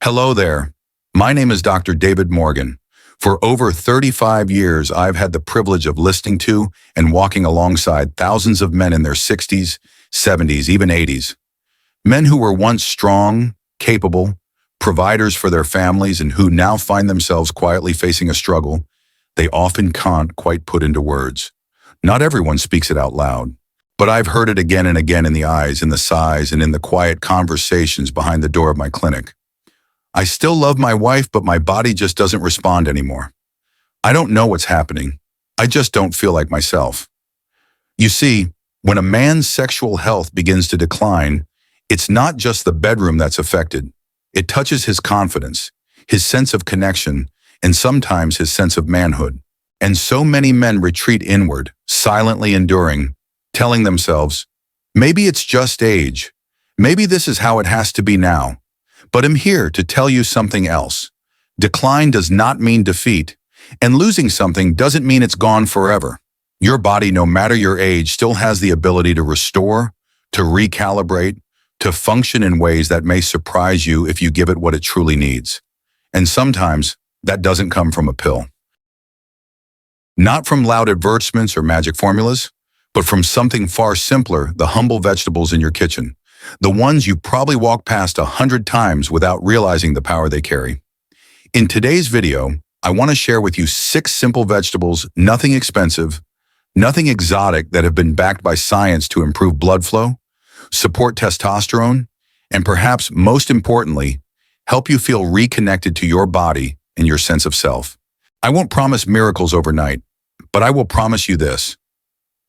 Hello there. My name is Dr. David Morgan. For over 35 years, I've had the privilege of listening to and walking alongside thousands of men in their 60s, 70s, even 80s. Men who were once strong, capable, providers for their families and who now find themselves quietly facing a struggle they often can't quite put into words. Not everyone speaks it out loud, but I've heard it again and again in the eyes, in the sighs, and in the quiet conversations behind the door of my clinic. I still love my wife, but my body just doesn't respond anymore. I don't know what's happening. I just don't feel like myself. You see, when a man's sexual health begins to decline, it's not just the bedroom that's affected. It touches his confidence, his sense of connection, and sometimes his sense of manhood. And so many men retreat inward, silently enduring, telling themselves, maybe it's just age. Maybe this is how it has to be now. But I'm here to tell you something else. Decline does not mean defeat, and losing something doesn't mean it's gone forever. Your body, no matter your age, still has the ability to restore, to recalibrate, to function in ways that may surprise you if you give it what it truly needs. And sometimes, that doesn't come from a pill. Not from loud advertisements or magic formulas, but from something far simpler, the humble vegetables in your kitchen. The ones you probably walk past 100 times without realizing the power they carry. In today's video, I want to share with you 6 simple vegetables, nothing expensive, nothing exotic, that have been backed by science to improve blood flow, support testosterone, and perhaps most importantly, help you feel reconnected to your body and your sense of self. I won't promise miracles overnight, but I will promise you this.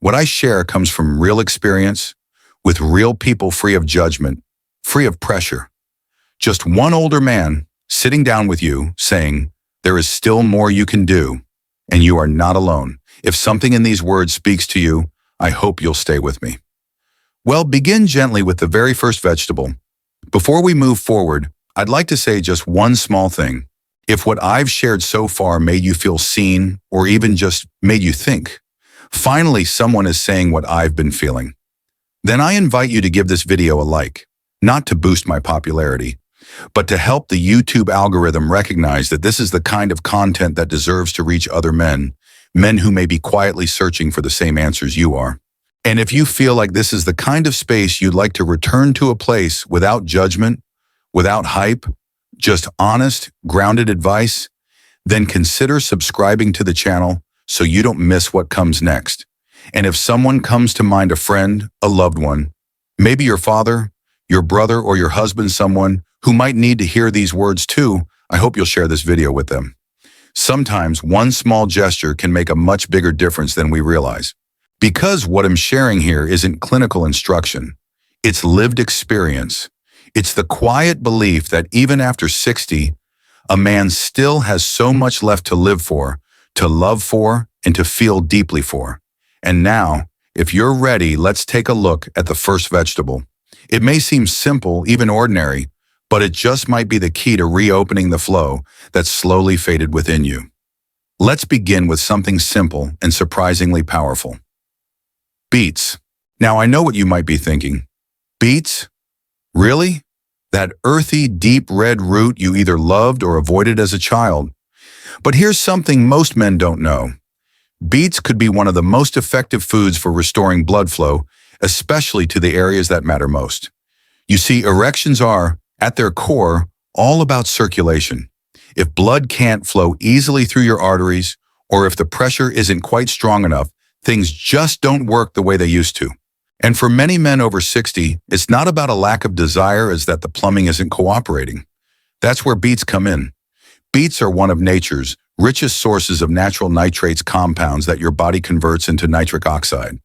What I share comes from real experience, with real people, free of judgment, free of pressure. Just one older man sitting down with you saying, there is still more you can do, and you are not alone. If something in these words speaks to you, I hope you'll stay with me. Well, begin gently with the very first vegetable. Before we move forward, I'd like to say just one small thing. If what I've shared so far made you feel seen, or even just made you think, finally someone is saying what I've been feeling, then I invite you to give this video a like, not to boost my popularity, but to help the YouTube algorithm recognize that this is the kind of content that deserves to reach other men, men who may be quietly searching for the same answers you are. And if you feel like this is the kind of space you'd like to return to, a place without judgment, without hype, just honest, grounded advice, then consider subscribing to the channel so you don't miss what comes next. And if someone comes to mind, a friend, a loved one, maybe your father, your brother, or your husband, someone who might need to hear these words too, I hope you'll share this video with them. Sometimes one small gesture can make a much bigger difference than we realize. Because what I'm sharing here isn't clinical instruction, it's lived experience. It's the quiet belief that even after 60, a man still has so much left to live for, to love for, and to feel deeply for. And now, if you're ready, let's take a look at the first vegetable. It may seem simple, even ordinary, but it just might be the key to reopening the flow that's slowly faded within you. Let's begin with something simple and surprisingly powerful. Beets. Now, I know what you might be thinking. Beets? Really? That earthy, deep red root you either loved or avoided as a child. But here's something most men don't know. Beets could be one of the most effective foods for restoring blood flow, especially to the areas that matter most. You see, erections are, at their core, all about circulation. If blood can't flow easily through your arteries, or if the pressure isn't quite strong enough, things just don't work the way they used to. And for many men over 60, it's not about a lack of desire, as that the plumbing isn't cooperating. That's where beets come in. Beets are one of nature's richest sources of natural nitrates compounds that your body converts into nitric oxide.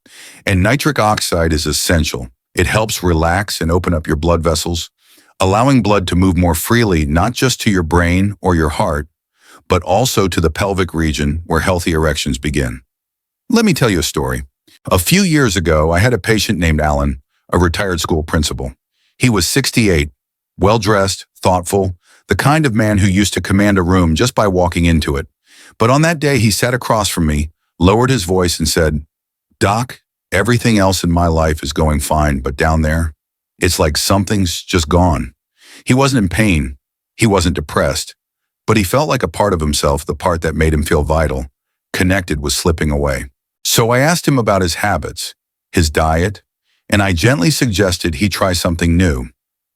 And nitric oxide is essential. It helps relax and open up your blood vessels, allowing blood to move more freely, not just to your brain or your heart, but also to the pelvic region where healthy erections begin. Let me tell you a story. A few years ago, I had a patient named Alan, a retired school principal. He was 68, well-dressed, thoughtful, the kind of man who used to command a room just by walking into it. But on that day, he sat across from me, lowered his voice and said, "Doc, everything else in my life is going fine, but down there, it's like something's just gone." He wasn't in pain. He wasn't depressed, but he felt like a part of himself, the part that made him feel vital, connected, was slipping away. So I asked him about his habits, his diet, and I gently suggested he try something new: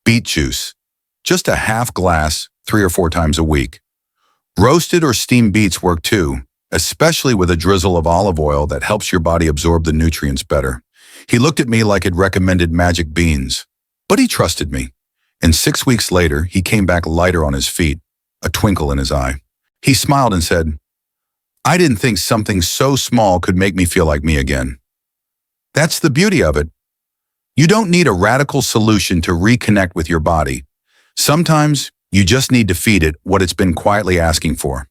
beet juice. Just a half glass 3 or 4 times a week. Roasted or steamed beets work too, especially with a drizzle of olive oil that helps your body absorb the nutrients better. He looked at me like I'd recommended magic beans, but he trusted me. And 6 weeks later, he came back lighter on his feet, a twinkle in his eye. He smiled and said, "I didn't think something so small could make me feel like me again." That's the beauty of it. You don't need a radical solution to reconnect with your body. Sometimes you just need to feed it what it's been quietly asking for.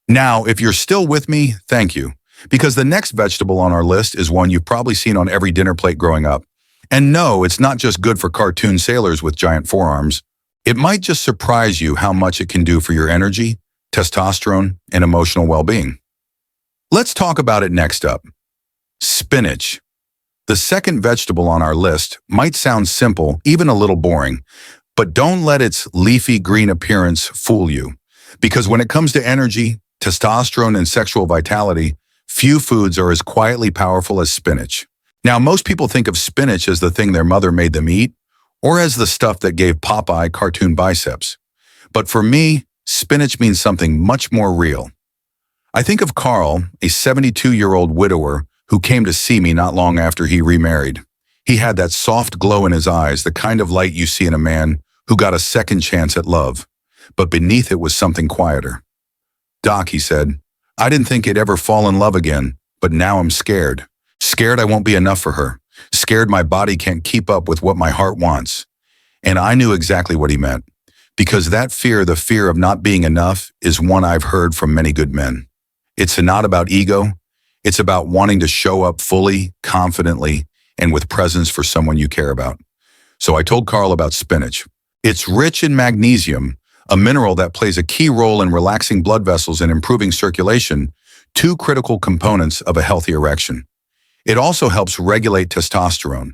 Now, if you're still with me, thank you, because the next vegetable on our list is one you've probably seen on every dinner plate growing up. And no, it's not just good for cartoon sailors with giant forearms. It might just surprise you how much it can do for your energy, testosterone, and emotional well-being. Let's talk about it next up. Spinach. The second vegetable on our list might sound simple, even a little boring, but don't let its leafy green appearance fool you. Because when it comes to energy, testosterone, and sexual vitality, few foods are as quietly powerful as spinach. Now, most people think of spinach as the thing their mother made them eat, or as the stuff that gave Popeye cartoon biceps. But for me, spinach means something much more real. I think of Carl, a 72-year-old widower who came to see me not long after he remarried. He had that soft glow in his eyes, the kind of light you see in a man who got a second chance at love. But beneath it was something quieter. "Doc," he said, "I didn't think I'd ever fall in love again, but now I'm scared. Scared I won't be enough for her. Scared my body can't keep up with what my heart wants." And I knew exactly what he meant, because that fear, the fear of not being enough, is one I've heard from many good men. It's not about ego. It's about wanting to show up fully, confidently, and with presence for someone you care about. So I told Carl about spinach. It's rich in magnesium, a mineral that plays a key role in relaxing blood vessels and improving circulation, 2 critical components of a healthy erection. It also helps regulate testosterone,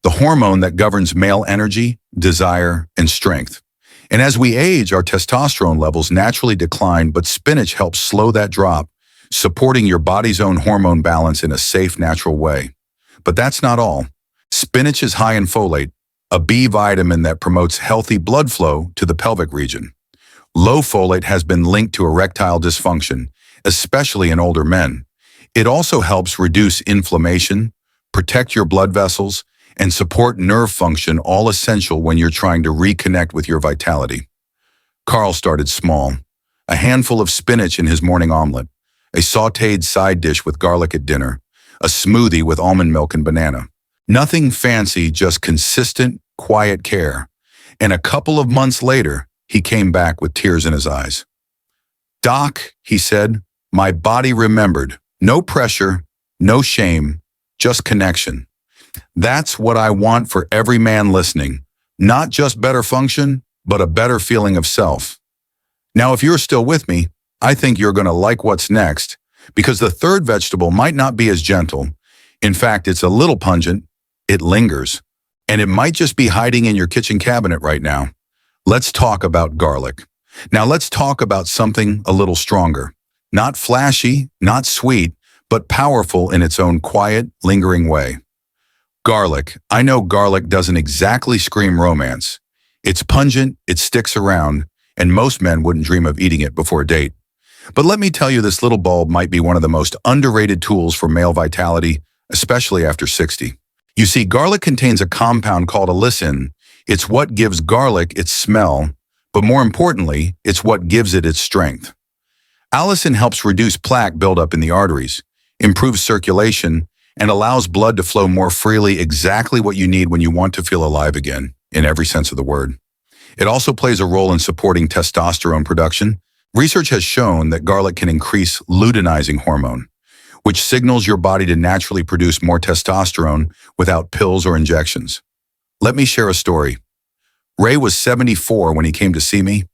the hormone that governs male energy, desire, and strength. And as we age, our testosterone levels naturally decline, but spinach helps slow that drop, supporting your body's own hormone balance in a safe, natural way. But that's not all. Spinach is high in folate, a B vitamin that promotes healthy blood flow to the pelvic region. Low folate has been linked to erectile dysfunction, especially in older men. It also helps reduce inflammation, protect your blood vessels, and support nerve function, all essential when you're trying to reconnect with your vitality. Carl started small. A handful of spinach in his morning omelet, a sautéed side dish with garlic at dinner, a smoothie with almond milk and banana. Nothing fancy, just consistent, quiet care. And a couple of months later, he came back with tears in his eyes. "Doc," he said, "my body remembered. No pressure, no shame, just connection." That's what I want for every man listening. Not just better function, but a better feeling of self. Now, if you're still with me, I think you're going to like what's next, because the third vegetable might not be as gentle. In fact, it's a little pungent. It lingers. And it might just be hiding in your kitchen cabinet right now. Let's talk about garlic. Now let's talk about something a little stronger. Not flashy, not sweet, but powerful in its own quiet, lingering way. Garlic. I know garlic doesn't exactly scream romance. It's pungent, it sticks around, and most men wouldn't dream of eating it before a date. But let me tell you, this little bulb might be one of the most underrated tools for male vitality, especially after 60. You see, garlic contains a compound called allicin. It's what gives garlic its smell, but more importantly, it's what gives it its strength. Allicin helps reduce plaque buildup in the arteries, improves circulation, and allows blood to flow more freely, exactly what you need when you want to feel alive again, in every sense of the word. It also plays a role in supporting testosterone production. Research has shown that garlic can increase luteinizing hormone, which signals your body to naturally produce more testosterone without pills or injections. Let me share a story. Ray was 74 when he came to see me,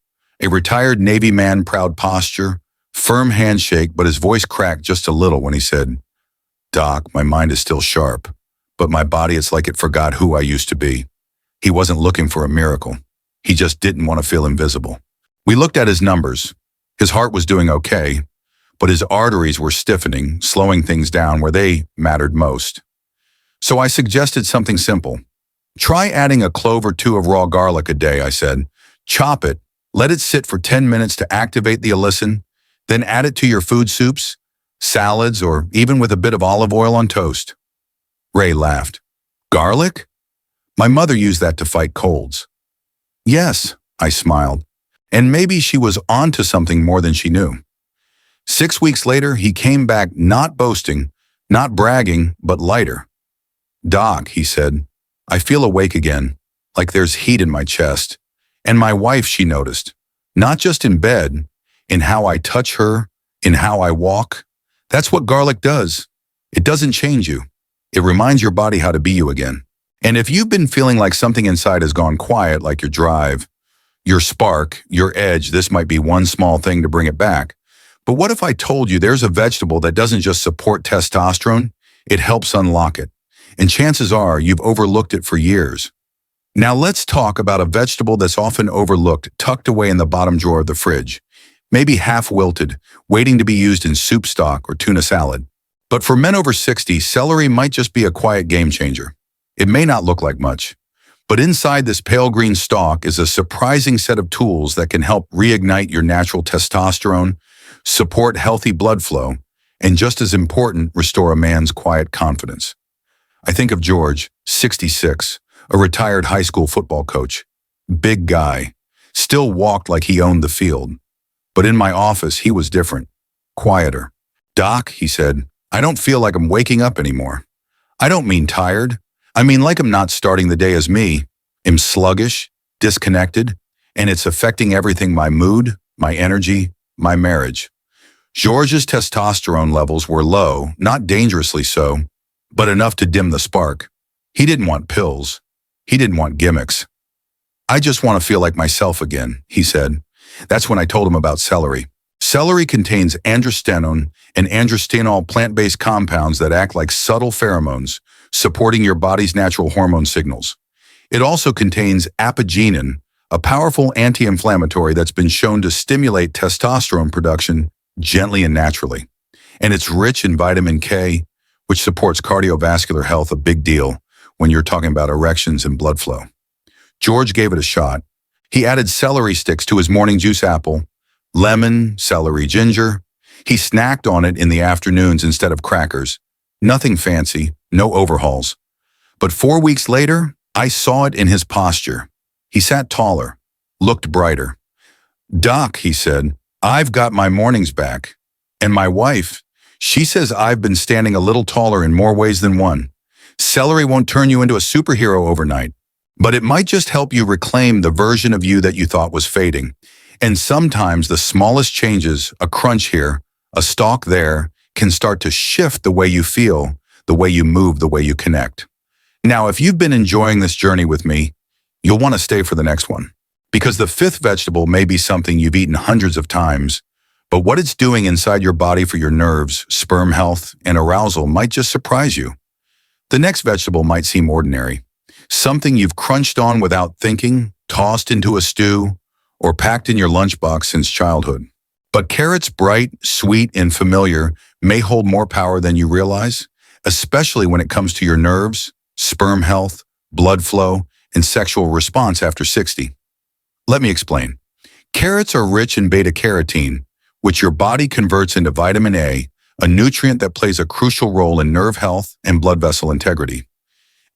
a retired Navy man, proud posture, firm handshake, but his voice cracked just a little when he said, "Doc, my mind is still sharp, but my body, it's like it forgot who I used to be." He wasn't looking for a miracle. He just didn't want to feel invisible. We looked at his numbers. His heart was doing okay, but his arteries were stiffening, slowing things down where they mattered most. So I suggested something simple. Try adding a clove or two of raw garlic a day, I said. Chop it, let it sit for 10 minutes to activate the allicin, then add it to your food soups, salads, or even with a bit of olive oil on toast. Ray laughed. Garlic? My mother used that to fight colds. Yes, I smiled. And maybe she was onto something more than she knew. 6 weeks later, he came back not boasting, not bragging, but lighter. Doc, he said, I feel awake again, like there's heat in my chest. And my wife, she noticed, not just in bed, in how I touch her, in how I walk. That's what garlic does. It doesn't change you. It reminds your body how to be you again. And if you've been feeling like something inside has gone quiet, like your drive, your spark, your edge, this might be one small thing to bring it back. But what if I told you there's a vegetable that doesn't just support testosterone, it helps unlock it. And chances are you've overlooked it for years. Now let's talk about a vegetable that's often overlooked, tucked away in the bottom drawer of the fridge. Maybe half wilted, waiting to be used in soup stock or tuna salad. But for men over 60, celery might just be a quiet game changer. It may not look like much, but inside this pale green stalk is a surprising set of tools that can help reignite your natural testosterone, support healthy blood flow, and just as important, restore a man's quiet confidence. I think of George, 66, a retired high school football coach. Big guy, still walked like he owned the field. But in my office, he was different, quieter. Doc, he said, I don't feel like I'm waking up anymore. I don't mean tired. I mean like I'm not starting the day as me. I'm sluggish, disconnected, and it's affecting everything: my mood, my energy, my marriage. George's testosterone levels were low, not dangerously so, but enough to dim the spark. He didn't want pills. He didn't want gimmicks. I just want to feel like myself again, he said. That's when I told him about celery. Celery contains androstenone and androstenol plant-based compounds that act like subtle pheromones, supporting your body's natural hormone signals. It also contains apigenin, a powerful anti-inflammatory that's been shown to stimulate testosterone production gently and naturally. And it's rich in vitamin K, which supports cardiovascular health, a big deal when you're talking about erections and blood flow. George gave it a shot. He added celery sticks to his morning juice apple, lemon, celery, ginger. He snacked on it in the afternoons instead of crackers. Nothing fancy, no overhauls. But 4 weeks later, I saw it in his posture. He sat taller, looked brighter. Doc, he said, I've got my mornings back. And my wife, she says I've been standing a little taller in more ways than one. Celery won't turn you into a superhero overnight, but it might just help you reclaim the version of you that you thought was fading. And sometimes the smallest changes, a crunch here, a stalk there, can start to shift the way you feel, the way you move, the way you connect. Now, if you've been enjoying this journey with me, you'll want to stay for the next one. Because the fifth vegetable may be something you've eaten hundreds of times, but what it's doing inside your body for your nerves, sperm health, and arousal might just surprise you. The next vegetable might seem ordinary, something you've crunched on without thinking, tossed into a stew, or packed in your lunchbox since childhood. But carrots, bright, sweet, and familiar, may hold more power than you realize, especially when it comes to your nerves, sperm health, blood flow, and sexual response after 60. Let me explain. Carrots are rich in beta-carotene, which your body converts into vitamin A, a nutrient that plays a crucial role in nerve health and blood vessel integrity.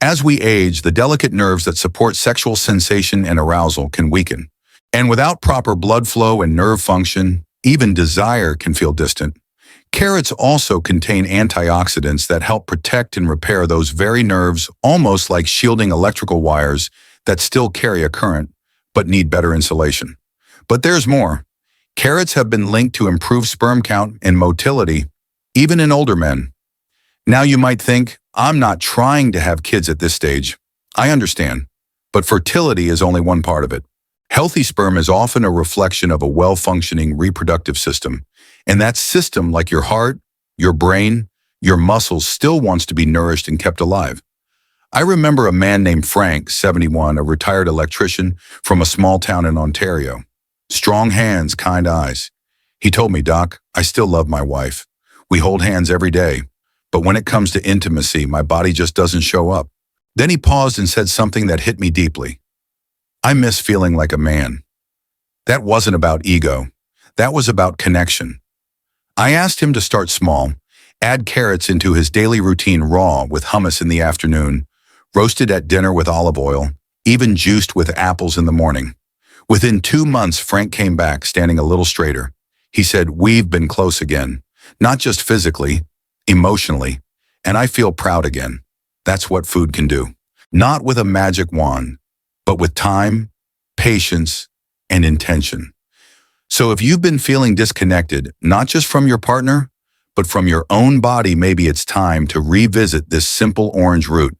As we age, the delicate nerves that support sexual sensation and arousal can weaken. And without proper blood flow and nerve function, even desire can feel distant. Carrots also contain antioxidants that help protect and repair those very nerves, almost like shielding electrical wires that still carry a current, but need better insulation. But there's more. Carrots have been linked to improved sperm count and motility, even in older men. Now you might think, I'm not trying to have kids at this stage. I understand, but fertility is only one part of it. Healthy sperm is often a reflection of a well-functioning reproductive system, and that system, like your heart, your brain, your muscles, still wants to be nourished and kept alive. I remember a man named Frank, 71, a retired electrician from a small town in Ontario. Strong hands, kind eyes. He told me, "Doc, I still love my wife. We hold hands every day. But when it comes to intimacy, my body just doesn't show up." Then he paused and said something that hit me deeply. "I miss feeling like a man." That wasn't about ego. That was about connection. I asked him to start small, add carrots into his daily routine raw with hummus in the afternoon, roasted at dinner with olive oil, even juiced with apples in the morning. Within 2 months, Frank came back, standing a little straighter. He said, "We've been close again, not just physically, emotionally, and I feel proud again." That's what food can do. Not with a magic wand, but with time, patience, and intention. So if you've been feeling disconnected, not just from your partner, but from your own body, maybe it's time to revisit this simple orange root.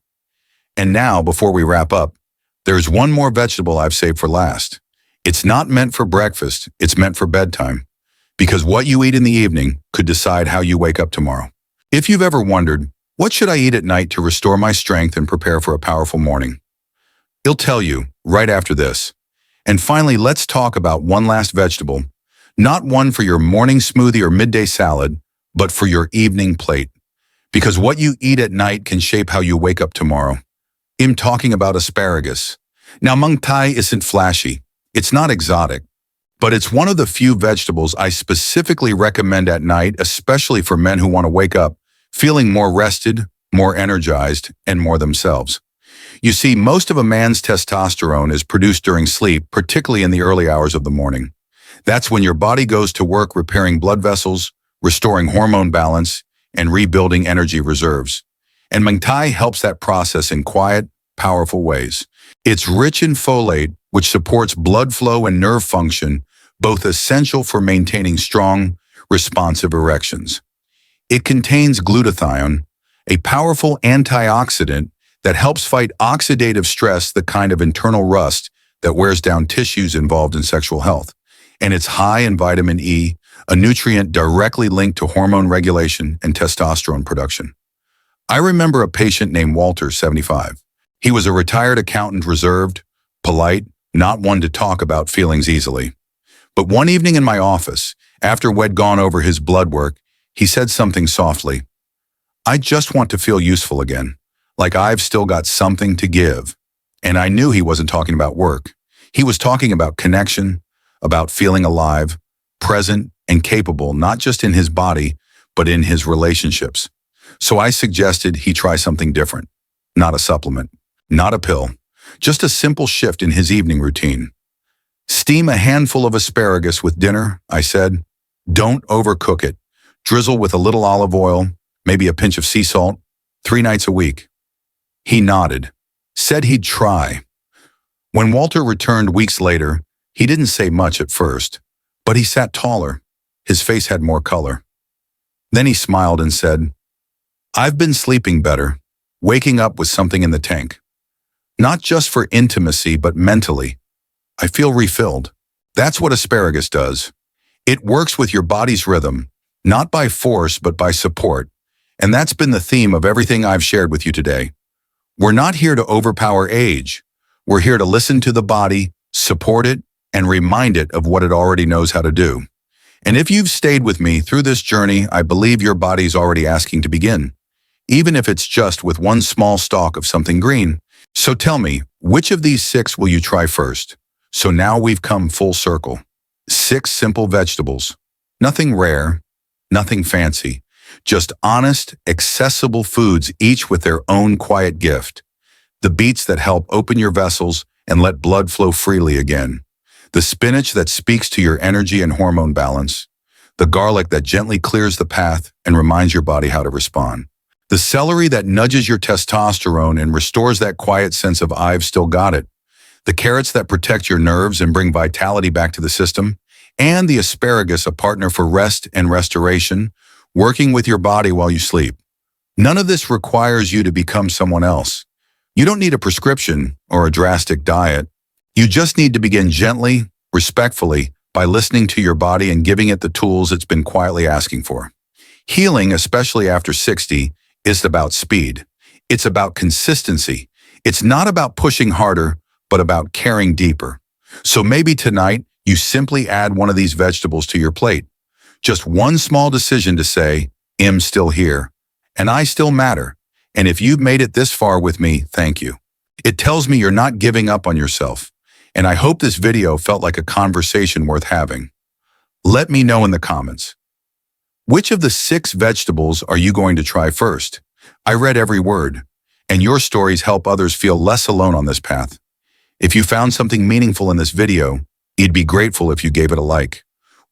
And now, before we wrap up, there's one more vegetable I've saved for last. It's not meant for breakfast, it's meant for bedtime. Because what you eat in the evening could decide how you wake up tomorrow. If you've ever wondered, what should I eat at night to restore my strength and prepare for a powerful morning? He'll tell you right after this. And finally, let's talk about one last vegetable. Not one for your morning smoothie or midday salad, but for your evening plate. Because what you eat at night can shape how you wake up tomorrow. I'm talking about asparagus. Now, Mung Thai isn't flashy. It's not exotic. But it's one of the few vegetables I specifically recommend at night, especially for men who want to wake up feeling more rested, more energized, and more themselves. You see, most of a man's testosterone is produced during sleep, particularly in the early hours of the morning. That's when your body goes to work repairing blood vessels, restoring hormone balance, and rebuilding energy reserves. And Mung Thai helps that process in quiet, powerful ways. It's rich in folate, which supports blood flow and nerve function, both essential for maintaining strong, responsive erections. It contains glutathione, a powerful antioxidant that helps fight oxidative stress, the kind of internal rust that wears down tissues involved in sexual health. And it's high in vitamin E, a nutrient directly linked to hormone regulation and testosterone production. I remember a patient named Walter, 75. He was a retired accountant, reserved, polite, not one to talk about feelings easily. But one evening in my office, after we'd gone over his blood work, he said something softly. "I just want to feel useful again, like I've still got something to give." And I knew he wasn't talking about work. He was talking about connection, about feeling alive, present, and capable, not just in his body, but in his relationships. So I suggested he try something different. Not a supplement, not a pill, just a simple shift in his evening routine. "Steam a handful of asparagus with dinner," I said. "Don't overcook it. Drizzle with a little olive oil, maybe a pinch of sea salt, 3 nights a week." He nodded, said he'd try. When Walter returned weeks later, he didn't say much at first, but he sat taller. His face had more color. Then he smiled and said, "I've been sleeping better, waking up with something in the tank. Not just for intimacy, but mentally. I feel refilled." That's what asparagus does. It works with your body's rhythm, not by force, but by support. And that's been the theme of everything I've shared with you today. We're not here to overpower age. We're here to listen to the body, support it, and remind it of what it already knows how to do. And if you've stayed with me through this journey, I believe your body's already asking to begin, even if it's just with one small stalk of something green. So tell me, which of these 6 will you try first? So now we've come full circle. 6 simple vegetables. Nothing rare, nothing fancy. Just honest, accessible foods, each with their own quiet gift. The beets that help open your vessels and let blood flow freely again. The spinach that speaks to your energy and hormone balance. The garlic that gently clears the path and reminds your body how to respond. The celery that nudges your testosterone and restores that quiet sense of "I've still got it." The carrots that protect your nerves and bring vitality back to the system. And the asparagus, a partner for rest and restoration, working with your body while you sleep. None of this requires you to become someone else. You don't need a prescription or a drastic diet. You just need to begin gently, respectfully, by listening to your body and giving it the tools it's been quietly asking for. Healing, especially after 60, is about speed. It's about consistency. It's not about pushing harder, but about caring deeper. So maybe tonight, You simply add one of these vegetables to your plate. Just one small decision to say, I'm still here, and I still matter. And if you've made it this far with me, thank you. It tells me you're not giving up on yourself, and I hope this video felt like a conversation worth having. Let me know in the comments. Which of the 6 vegetables are you going to try first? I read every word, and your stories help others feel less alone on this path. If you found something meaningful in this video, you'd be grateful if you gave it a like.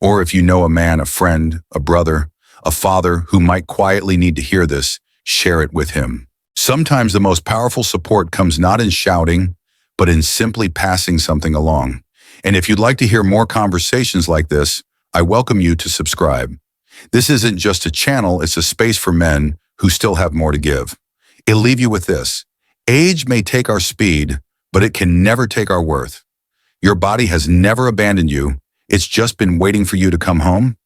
Or if you know a man, a friend, a brother, a father who might quietly need to hear this, share it with him. Sometimes the most powerful support comes not in shouting, but in simply passing something along. And if you'd like to hear more conversations like this, I welcome you to subscribe. This isn't just a channel, it's a space for men who still have more to give. I'll leave you with this. Age may take our speed, but it can never take our worth. Your body has never abandoned you. It's just been waiting for you to come home.